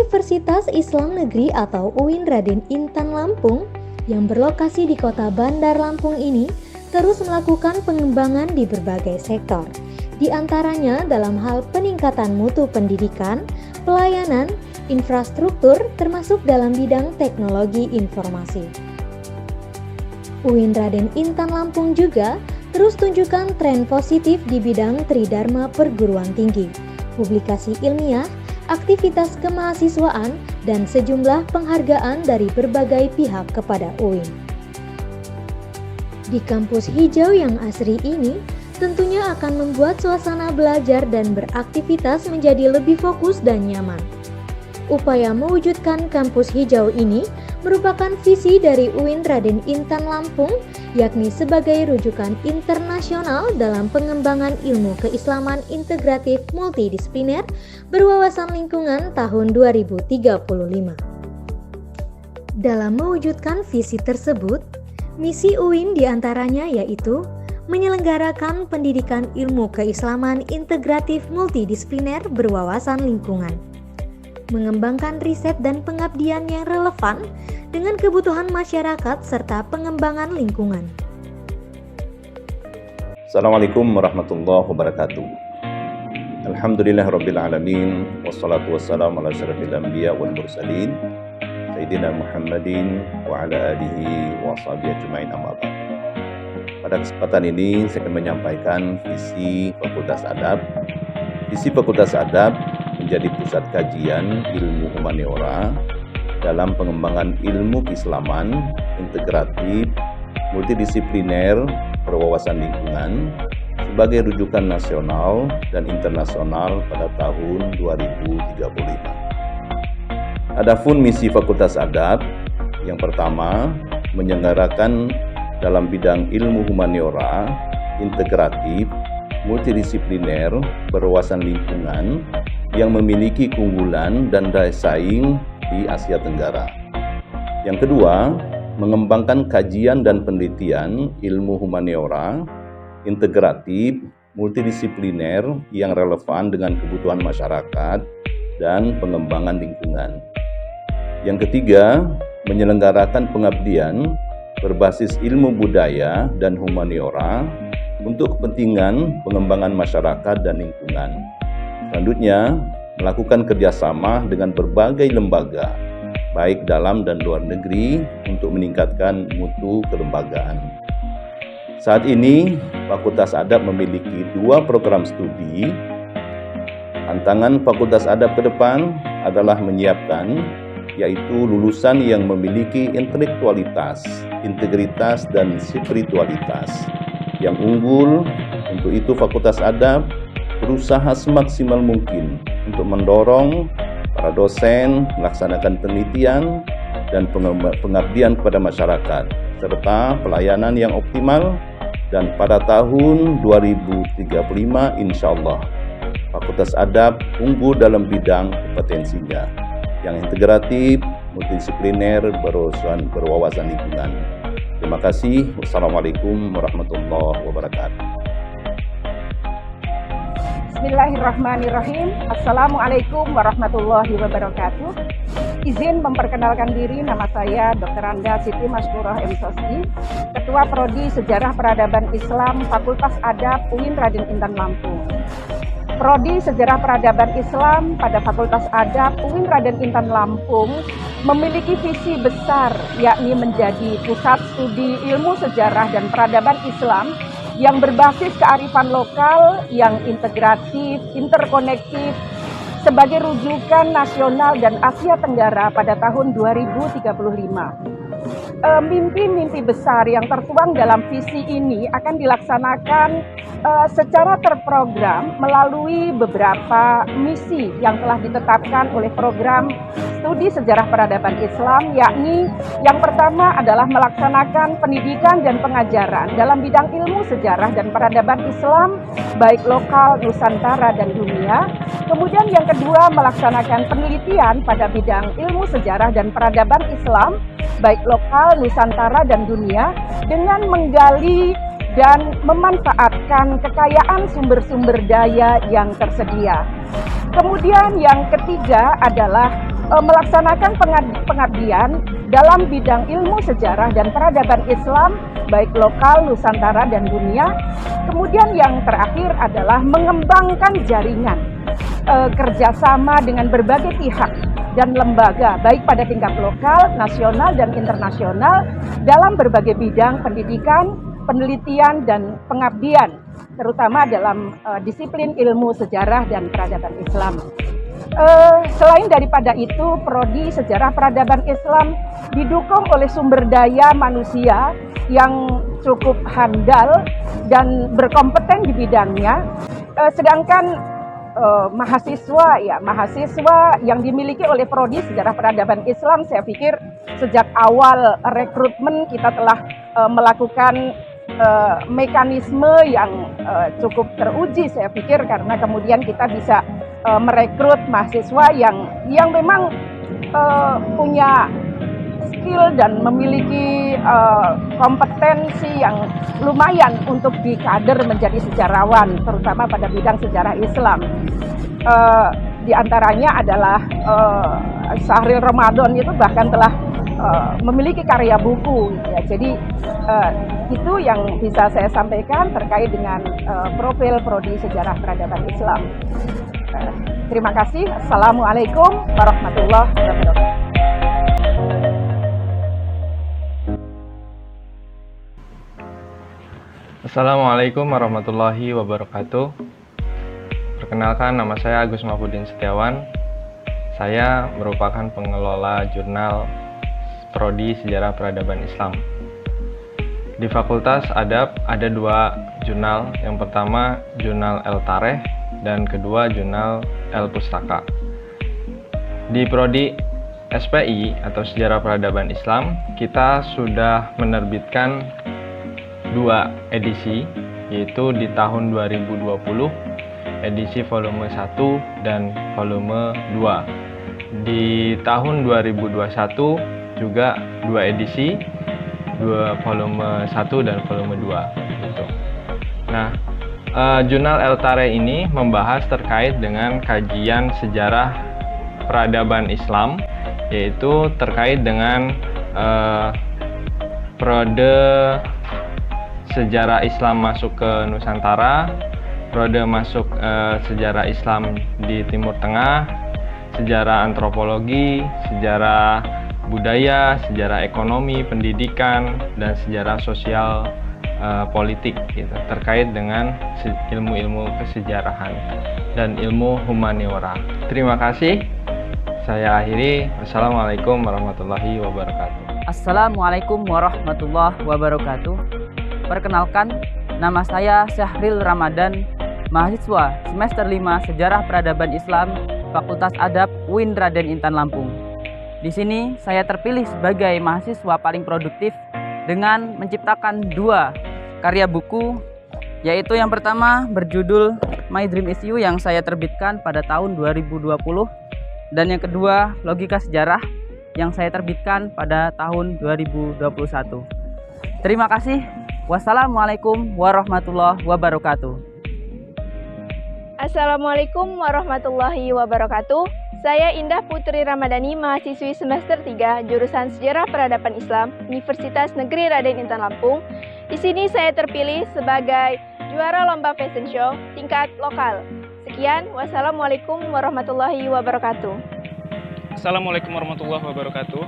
Universitas Islam Negeri atau UIN Raden Intan Lampung yang berlokasi di kota Bandar Lampung ini terus melakukan pengembangan di berbagai sektor, di antaranya dalam hal peningkatan mutu pendidikan, pelayanan, infrastruktur, termasuk dalam bidang teknologi informasi. UIN Raden Intan Lampung juga terus tunjukkan tren positif di bidang Tridharma perguruan tinggi, publikasi ilmiah, aktivitas kemahasiswaan, dan sejumlah penghargaan dari berbagai pihak kepada UIN. Di kampus hijau yang asri ini, tentunya akan membuat suasana belajar dan beraktivitas menjadi lebih fokus dan nyaman. Upaya mewujudkan kampus hijau ini merupakan visi dari UIN Raden Intan Lampung, yakni sebagai rujukan internasional dalam pengembangan ilmu keislaman integratif multidisipliner berwawasan lingkungan tahun 2035. Dalam mewujudkan visi tersebut, misi UIN diantaranya yaitu menyelenggarakan pendidikan ilmu keislaman integratif multidisipliner berwawasan lingkungan, mengembangkan riset dan pengabdian yang relevan dengan kebutuhan masyarakat serta pengembangan lingkungan. Assalamualaikum warahmatullahi wabarakatuh. Alhamdulillahirabbil alamin wassalatu wassalamu ala asyrafil anbiya wal mursalin sayyidina Muhammadin wa ala alihi wa sahbihi ajmain amma ba'd. Pada kesempatan ini saya akan menyampaikan visi Fakultas Adab. Visi Fakultas Adab menjadi pusat kajian ilmu humaniora dalam pengembangan ilmu keislaman integratif multidisipliner berwawasan lingkungan sebagai rujukan nasional dan internasional pada tahun 2035. Adapun misi Fakultas Adab yang pertama, menyelenggarakan dalam bidang ilmu humaniora integratif multidisipliner berwawasan lingkungan yang memiliki keunggulan dan daya saing di Asia Tenggara. Yang kedua, mengembangkan kajian dan penelitian ilmu humaniora integratif multidisipliner yang relevan dengan kebutuhan masyarakat dan pengembangan lingkungan. Yang ketiga, menyelenggarakan pengabdian berbasis ilmu budaya dan humaniora untuk kepentingan pengembangan masyarakat dan lingkungan. Selanjutnya, melakukan kerjasama dengan berbagai lembaga, baik dalam dan luar negeri, untuk meningkatkan mutu kelembagaan. Saat ini, Fakultas Adab memiliki 2 program studi. Tantangan Fakultas Adab ke depan adalah menyiapkan, yaitu lulusan yang memiliki intelektualitas, integritas, dan spiritualitas yang unggul. Untuk itu, Fakultas Adab berusaha semaksimal mungkin untuk mendorong para dosen melaksanakan penelitian dan pengabdian kepada masyarakat, serta pelayanan yang optimal. Dan pada tahun 2035, insya Allah, Fakultas Adab unggul dalam bidang kompetensinya yang integratif, multidisipliner, berwawasan lingkungan. Terima kasih. Wassalamualaikum warahmatullahi wabarakatuh. Bismillahirrahmanirrahim. Assalamualaikum warahmatullahi wabarakatuh. Izin memperkenalkan diri, nama saya Dr. Anda Siti Masturah M.Sosi, Ketua Prodi Sejarah Peradaban Islam Fakultas Adab UIN Raden Intan Lampung. Prodi Sejarah Peradaban Islam pada Fakultas Adab UIN Raden Intan Lampung memiliki visi besar, yakni menjadi pusat studi ilmu sejarah dan peradaban Islam yang berbasis kearifan lokal, yang integratif, interkonektif, sebagai rujukan nasional dan Asia Tenggara pada tahun 2035. Mimpi-mimpi besar yang tertuang dalam visi ini akan dilaksanakan secara terprogram melalui beberapa misi yang telah ditetapkan oleh program studi sejarah peradaban Islam, yakni yang pertama adalah melaksanakan pendidikan dan pengajaran dalam bidang ilmu sejarah dan peradaban Islam baik lokal, Nusantara, dan dunia. Kemudian yang kedua, melaksanakan penelitian pada bidang ilmu sejarah dan peradaban Islam baik lokal, Nusantara, dan dunia dengan menggali dan memanfaatkan kekayaan sumber-sumber daya yang tersedia. Kemudian yang ketiga adalah melaksanakan pengabdian dalam bidang ilmu sejarah dan peradaban Islam, baik lokal, Nusantara, dan dunia. Kemudian yang terakhir adalah mengembangkan jaringan kerjasama dengan berbagai pihak dan lembaga, baik pada tingkat lokal, nasional, dan internasional dalam berbagai bidang pendidikan, penelitian, dan pengabdian, terutama dalam disiplin ilmu sejarah dan peradaban Islam. Selain daripada itu, Prodi Sejarah Peradaban Islam didukung oleh sumber daya manusia yang cukup handal dan berkompeten di bidangnya, sedangkan mahasiswa yang dimiliki oleh Prodi Sejarah Peradaban Islam, saya pikir sejak awal rekrutmen kita telah melakukan mekanisme yang cukup teruji, saya pikir, karena kemudian kita bisa merekrut mahasiswa yang memang punya skill dan memiliki kompetensi yang lumayan untuk dikader menjadi sejarawan, terutama pada bidang sejarah Islam. Di antaranya adalah Syahril Ramadan itu bahkan telah memiliki karya buku, ya. Jadi itu yang bisa saya sampaikan terkait dengan profil Prodi Sejarah Peradaban Islam. Terima kasih. Assalamualaikum warahmatullahi wabarakatuh. Assalamualaikum warahmatullahi wabarakatuh. Perkenalkan, nama saya Agus Mahfudin Setiawan. Saya merupakan pengelola jurnal Prodi Sejarah Peradaban Islam. Di Fakultas Adab ada 2 jurnal. Yang pertama jurnal El Tareh dan kedua jurnal El Pustaka. Di Prodi SPI atau Sejarah Peradaban Islam, kita sudah menerbitkan 2 edisi, yaitu di tahun 2020 edisi volume 1 dan volume 2. Di tahun 2021 juga 2 edisi, 2 volume 1 dan volume 2 gitu. Nah, jurnal El Tareh ini membahas terkait dengan kajian sejarah peradaban Islam, yaitu terkait dengan periode sejarah Islam masuk ke Nusantara, periode masuk sejarah Islam di Timur Tengah, sejarah antropologi, sejarah budaya, sejarah ekonomi, pendidikan, dan sejarah sosial politik gitu, terkait dengan ilmu-ilmu kesejarahan dan ilmu humaniora. Terima kasih. Saya akhiri. Wassalamualaikum warahmatullahi wabarakatuh. Assalamualaikum warahmatullahi wabarakatuh. Perkenalkan, nama saya Syahril Ramadan, mahasiswa semester 5 Sejarah Peradaban Islam, Fakultas Adab UIN Raden Intan Lampung. Di sini saya terpilih sebagai mahasiswa paling produktif dengan menciptakan 2 karya buku, yaitu yang pertama berjudul My Dream Is You yang saya terbitkan pada tahun 2020, dan yang kedua Logika Sejarah yang saya terbitkan pada tahun 2021. Terima kasih. Wassalamualaikum warahmatullahi wabarakatuh. Assalamualaikum warahmatullahi wabarakatuh. Saya Indah Putri Ramadhani, mahasiswi semester 3 jurusan Sejarah Peradaban Islam, Universitas Negeri Raden Intan Lampung. Di sini saya terpilih sebagai juara lomba fashion show tingkat lokal. Sekian, wassalamualaikum warahmatullahi wabarakatuh. Assalamualaikum warahmatullahi wabarakatuh.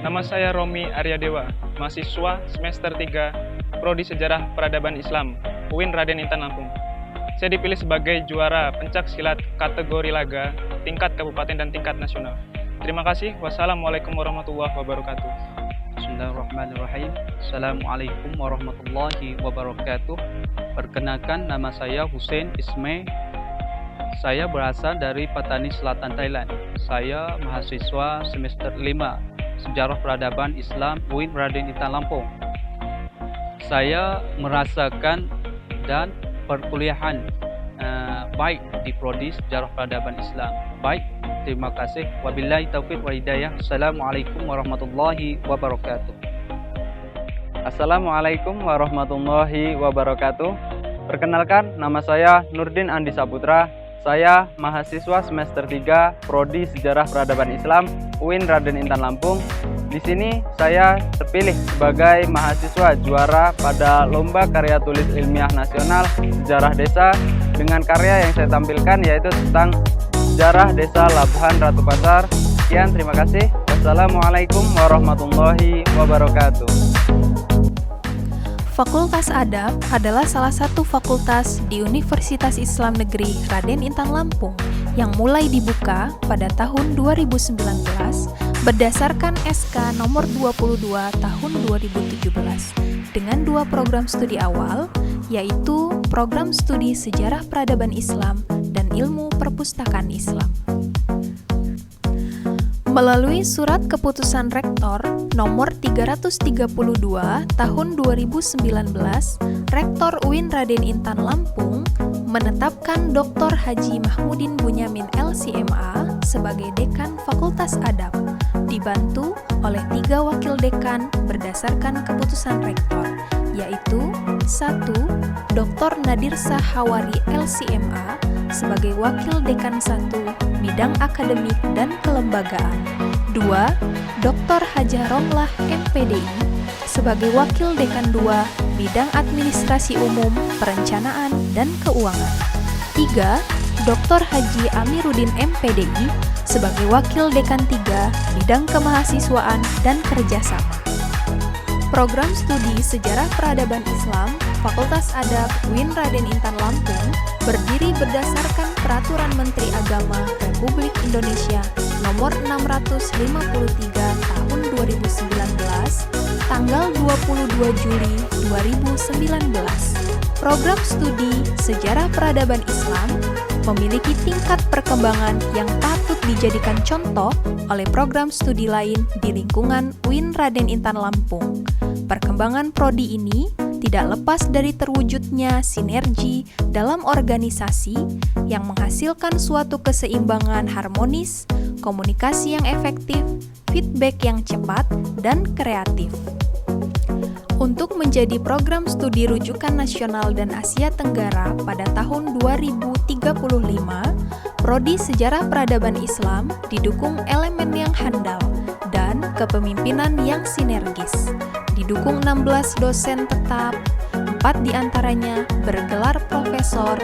Nama saya Romi Arya Dewa, mahasiswa semester 3 Prodi Sejarah Peradaban Islam, UIN Raden Intan Lampung. Saya dipilih sebagai juara pencak silat kategori laga tingkat kabupaten dan tingkat nasional. Terima kasih. Wassalamualaikum warahmatullahi wabarakatuh. Bismillahirrahmanirrahim. Assalamualaikum warahmatullahi wabarakatuh. Perkenalkan, nama saya Hussein Isme. Saya berasal dari Patani Selatan, Thailand. Saya mahasiswa semester 5 Sejarah Peradaban Islam UIN Raden Intan Lampung. Saya merasakan dan perkuliahan baik di Prodi Sejarah Peradaban Islam. Baik, terima kasih. Wabillahi taufiq wal hidayah. Assalamualaikum warahmatullahi wabarakatuh. Assalamualaikum warahmatullahi wabarakatuh. Perkenalkan, nama saya Nurdin Andi Saputra. Saya mahasiswa semester 3 Prodi Sejarah Peradaban Islam UIN Raden Intan Lampung. Di sini saya terpilih sebagai mahasiswa juara pada Lomba Karya Tulis Ilmiah Nasional Sejarah Desa dengan karya yang saya tampilkan yaitu tentang Sejarah Desa Labuhan Ratu Pasar. Sekian, terima kasih. Wassalamualaikum warahmatullahi wabarakatuh. Fakultas Adab adalah salah satu fakultas di Universitas Islam Negeri Raden Intan Lampung yang mulai dibuka pada tahun 2019 berdasarkan SK nomor 22 tahun 2017 dengan 2 program studi awal, yaitu program studi Sejarah Peradaban Islam dan Ilmu Perpustakaan Islam. Melalui Surat Keputusan Rektor nomor 332 tahun 2019, Rektor UIN Raden Intan Lampung menetapkan Dr. Haji Mahmudin Bunyamin LCMA sebagai Dekan Fakultas Adab, dibantu oleh 3 wakil dekan berdasarkan keputusan Rektor, yaitu 1. Dr. Nadir Sahawari LCMA sebagai Wakil Dekan 1 Bidang Akademik dan Kelembagaan. 2. Dr. Hajah Romlah MPDI sebagai Wakil Dekan 2 Bidang Administrasi Umum, Perencanaan, dan Keuangan. 3. Dr. Haji Amiruddin MPDI sebagai Wakil Dekan 3 Bidang Kemahasiswaan dan Kerjasama. Program Studi Sejarah Peradaban Islam Fakultas Adab UIN Raden Intan Lampung berdiri berdasarkan Peraturan Menteri Agama Republik Indonesia Nomor 653 Tahun 2019 tanggal 22 Juli 2019. Program Studi Sejarah Peradaban Islam memiliki tingkat perkembangan yang patut dijadikan contoh oleh program studi lain di lingkungan UIN Raden Intan Lampung. Perkembangan prodi ini tidak lepas dari terwujudnya sinergi dalam organisasi yang menghasilkan suatu keseimbangan harmonis, komunikasi yang efektif, feedback yang cepat, dan kreatif. Untuk menjadi program studi rujukan nasional dan Asia Tenggara pada tahun 2035, Prodi Sejarah Peradaban Islam didukung elemen yang handal dan kepemimpinan yang sinergis. Didukung 16 dosen tetap, 4 diantaranya bergelar profesor,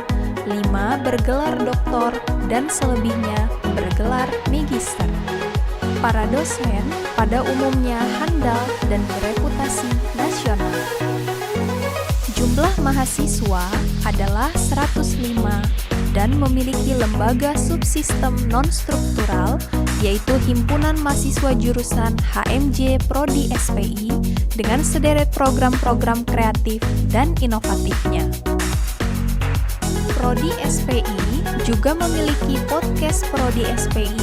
5 bergelar doktor, dan selebihnya bergelar magister. Para dosen pada umumnya handal dan bereputasi nasional. Jumlah mahasiswa adalah 105 dan memiliki lembaga subsistem non-struktural, yaitu Himpunan Mahasiswa Jurusan HMJ Prodi SPI dengan sederet program-program kreatif dan inovatifnya. Prodi SPI juga memiliki podcast Prodi SPI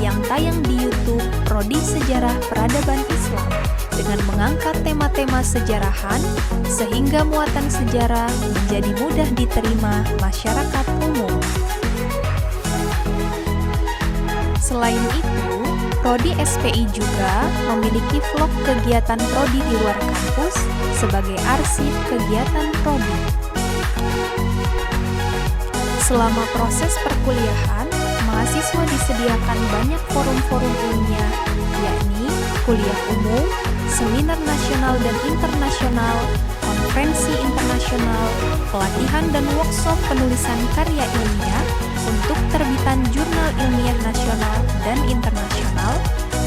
yang tayang di YouTube Prodi Sejarah Peradaban Islam dengan mengangkat tema-tema sejarahan sehingga muatan sejarah menjadi mudah diterima masyarakat umum. Selain itu, Prodi SPI juga memiliki vlog kegiatan Prodi di luar kampus sebagai arsip kegiatan Prodi. Selama proses perkuliahan, mahasiswa disediakan banyak forum-forum ilmiah, yakni kuliah umum, seminar nasional dan internasional, konferensi internasional, pelatihan dan workshop penulisan karya ilmiah untuk terbitan jurnal ilmiah nasional dan internasional,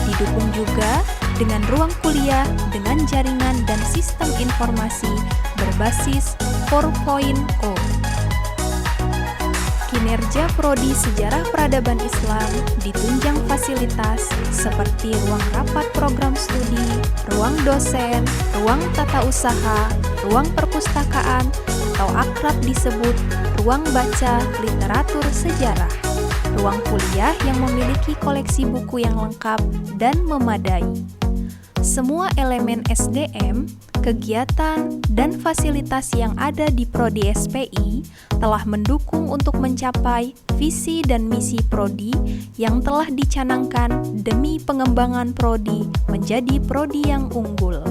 didukung juga dengan ruang kuliah dengan jaringan dan sistem informasi berbasis 4.0. Kinerja Prodi Sejarah Peradaban Islam ditunjang fasilitas seperti ruang rapat program studi, ruang dosen, ruang tata usaha, ruang perpustakaan, atau akrab disebut ruang baca literatur sejarah, ruang kuliah yang memiliki koleksi buku yang lengkap dan memadai. Semua elemen SDM, kegiatan, dan fasilitas yang ada di Prodi SPI telah mendukung untuk mencapai visi dan misi Prodi yang telah dicanangkan demi pengembangan Prodi menjadi Prodi yang unggul.